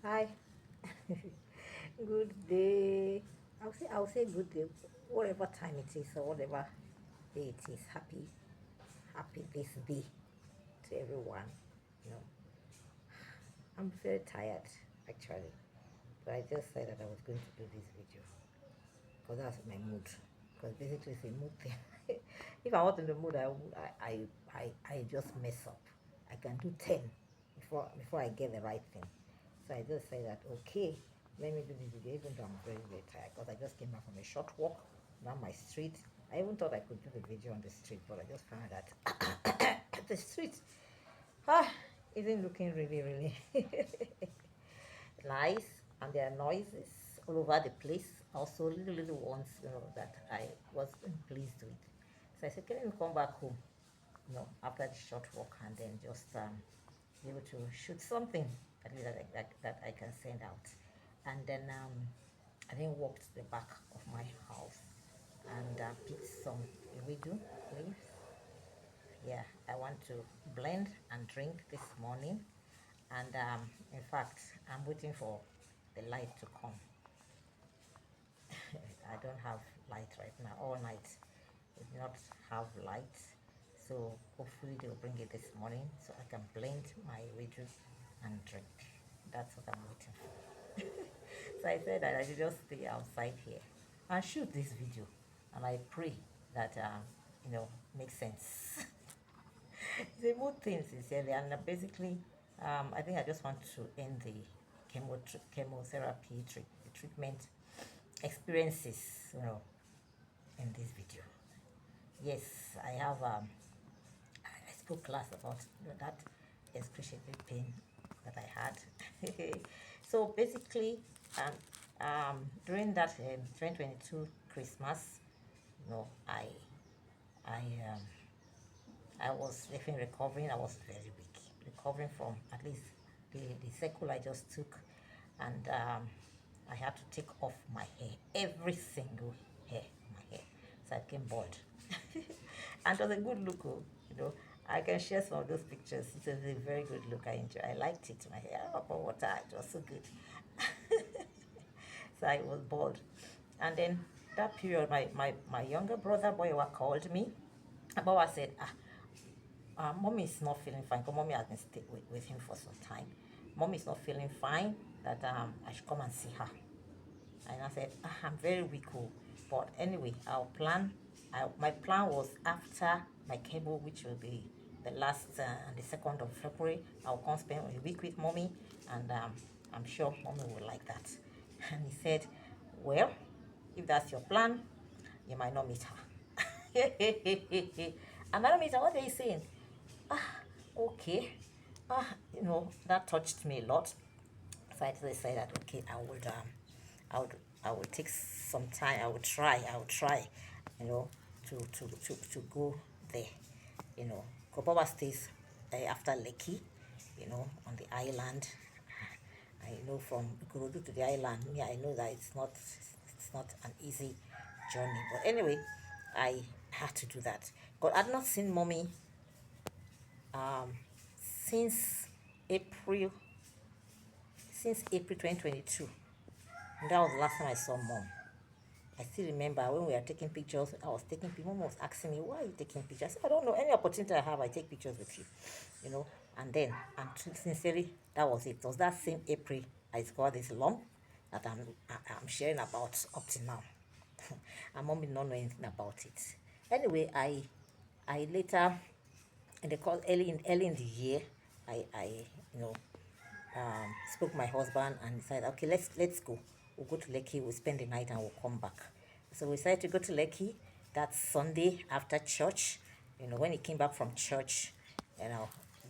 Hi, good day. I'll say good day, whatever time it is or whatever day it is. Happy this day to everyone. You know, I'm very tired actually, but I just said that I was going to do this video because that's my mood. Because basically it's a mood thing. If I was in the mood, I just mess up. I can do 10 before I get the right thing. So I just say that okay, let me do this video even though I'm very tired because I just came back from a short walk down my street. I even thought I could do the video on the street, but I just found that the street ah isn't looking really nice, and there are noises all over the place. Also little ones, that I wasn't pleased with. So I said, can you come back home, after the short walk and then just be able to shoot something at least that I can send out. And then I then walked to the back of my house and picked some iridu leaves. Yeah, I want to blend and drink this morning. And in fact, I'm waiting for the light to come. I don't have light right now. All night, we did not have light. So hopefully they'll bring it this morning so I can blend my iridu and drink. That's what I'm waiting for. So I said that I should just stay outside here and shoot this video. And I pray that, makes sense. It's a mood thing, sincerely. And basically, I think I just want to end the chemotherapy treatment experiences, in this video. Yes, I have I spoke last about that excruciating pain that I had. So basically, during that 2022 Christmas, you know, I I um, I was even recovering. I was very weak, recovering from at least the sequel I just took, and I had to take off my hair, every single hair, my hair, so I became bald. And it was a good look, I can share some of those pictures. It was a very good look. I enjoyed. I liked it. My hair, about water, it was so good. So I was bald, and then that period, my younger brother Boyawa called me. Bawa said, mommy is not feeling fine because mommy has been stay with him for some time. Mommy is not feeling fine, that I should come and see her. And I said, I'm very weak, but anyway, my plan was after my chemo, which will be the last, the 2nd of February, I'll come spend a week with mommy, and I'm sure mommy will like that. And he said, well, if that's your plan, you might not meet her. I might not meet her. What are you saying? Ah, okay. That touched me a lot. So I decided that okay, I would, I would take some time. I would try, you know, to go there. Kopawa stays after Lekki, on the island. I know from Ikorodu to the island. Yeah, I know that it's not an easy journey. But anyway, I had to do that. But I'd not seen mommy um, since April since April 2022. And that was the last time I saw mom. I still remember when we were taking pictures, I was taking pictures. Mom was asking me, why are you taking pictures? I said, I don't know. Any opportunity I have, I take pictures with you. You know. And then, and sincerely, that was it. It was that same April I got this lump that I'm sharing about up to now. And mom did not know anything about it. Anyway, I later, in the call early in the year, I you know spoke to my husband and decided, okay, let's go. We'll go to Lekki, we'll spend the night and we'll come back. So we decided to go to Lekki that Sunday after church. When he came back from church,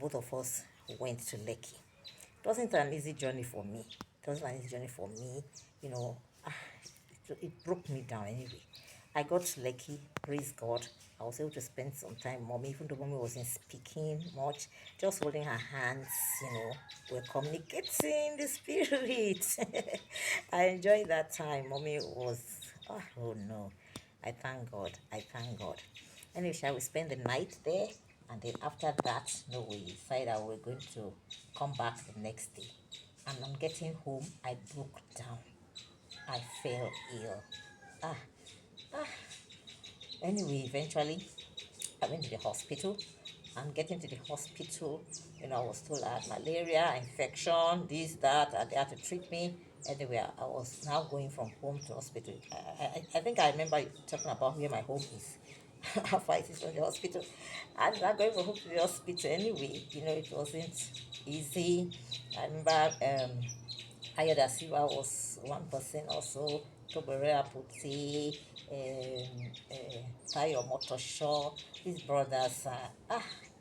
both of us went to Lekki. It wasn't an easy journey for me. It wasn't an easy journey for me. You know, ah, it broke me down anyway. I got to Lekki, praise God. I was able to spend some time with mommy, even though mommy wasn't speaking much, just holding her hands, we're communicating the spirit. I enjoyed that time. Mommy was, oh no, I thank God. I thank God. Anyway, shall we spend the night there? And then after that, no, we decided that we're going to come back the next day. and on getting home, I broke down. I fell ill. Ah, ah. Anyway, eventually, I went to the hospital. And getting to the hospital, I was told I had malaria, infection, this, that, and they had to treat me. Anyway, I was now going from home to hospital. I think I remember talking about where my home is. How far it is from the hospital. And now going from home to the hospital anyway, it wasn't easy. I remember Ayoda Siva was one person also, Toborera Puti, Tayo Motosho, these brothers,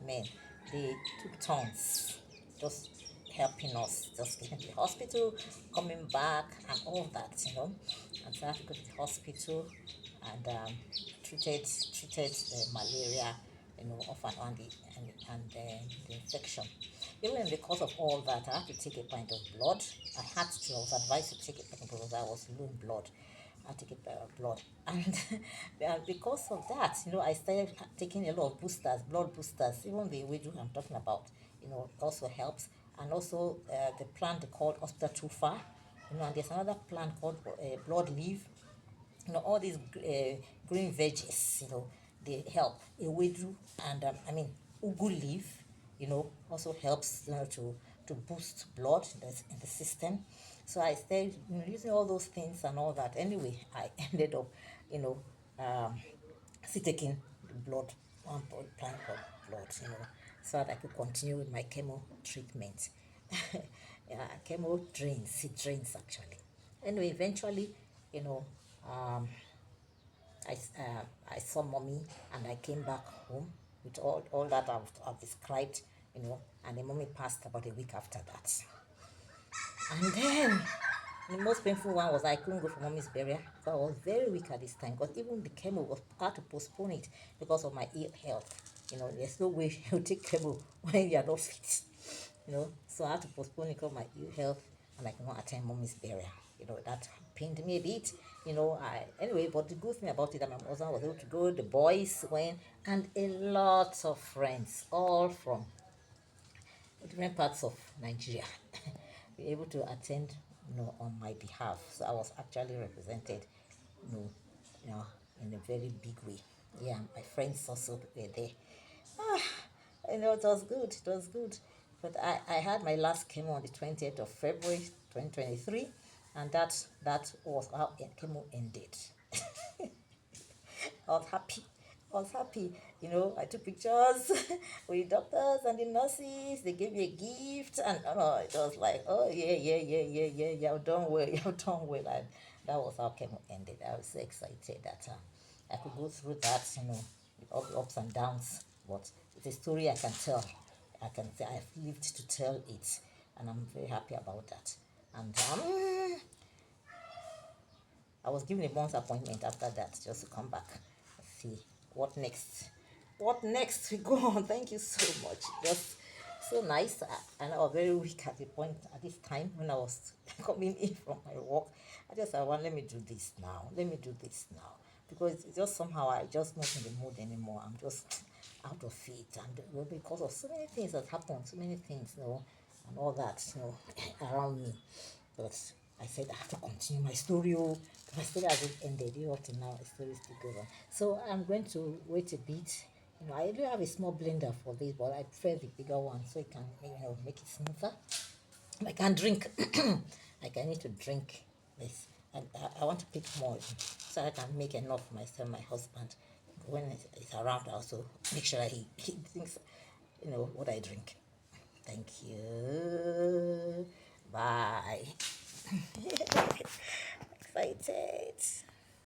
man, they took turns just helping us, just getting to the hospital, coming back, and all that. And so I had to go to the hospital and treated malaria, off and on the infection. Even in the course of all that, I had to take a pint of blood. I was advised to take a pint of blood because I was low in blood. I take a pint of blood. And because of that, I started taking a lot of boosters, blood boosters, even the way I'm talking about, also helps. And also the plant they called Hospital Tufa, and there's another plant called blood leaf. All these green veggies, they help. Ewedu and ugu leaf, also helps to boost blood in the system. So I started using all those things and all that. Anyway, I ended up, um, still taking the blood, one pint of blood, so that I could continue with my chemo treatment. Yeah, chemo drains, it drains actually. Anyway, eventually, you know, um, I saw mommy and I came back home with all that I've described, and the mommy passed about a week after that. And then the most painful one was I couldn't go for mommy's burial because I was very weak at this time. Because even the chemo was had to postpone it because of my ill health. There's no way you take chemo when you are not fit. So I had to postpone it because of my ill health and I could not attend mommy's burial. That pained me a bit. Anyway, but the good thing about it that my husband was able to go, the boys went, and a lot of friends, all from different parts of Nigeria, be able to attend, on my behalf. So I was actually represented, you know, you know, in a very big way. Yeah, my friends also were there. Ah, it was good. It was good. But I had my last chemo on the 20th of February 2023, and that was how chemo ended. I was happy. I was happy. I took pictures with the doctors and the nurses. They gave me a gift, and it was like, oh yeah, yeah, yeah, yeah, yeah, yeah. You've done well. You've done well, and that was how chemo ended. I was so excited that I could go through that, with all the ups and downs. But it's a story I can tell. I can say I've lived to tell it, and I'm very happy about that. And I was given a month's appointment after that just to come back and see what next. What next? We go on. Thank you so much. Just so nice. And I was very weak at the point at this time when I was coming in from my work. I just said, well, let me do this now. Let me do this now. Because it's just somehow I just not in the mood anymore. I'm just out of it. And because of so many things that happened, so many things, and all that, around me. But I said I have to continue my story. Oh, my story hasn't ended. Up to now, my story still goes on. So I'm going to wait a bit. I do have a small blender for this, but I prefer the bigger one so it can, make it smoother. I can drink. Like I need to drink this. And I want to pick more so I can make enough for myself, my husband. When it's around, I also make sure that he thinks, what I drink. Thank you. Bye. Excited.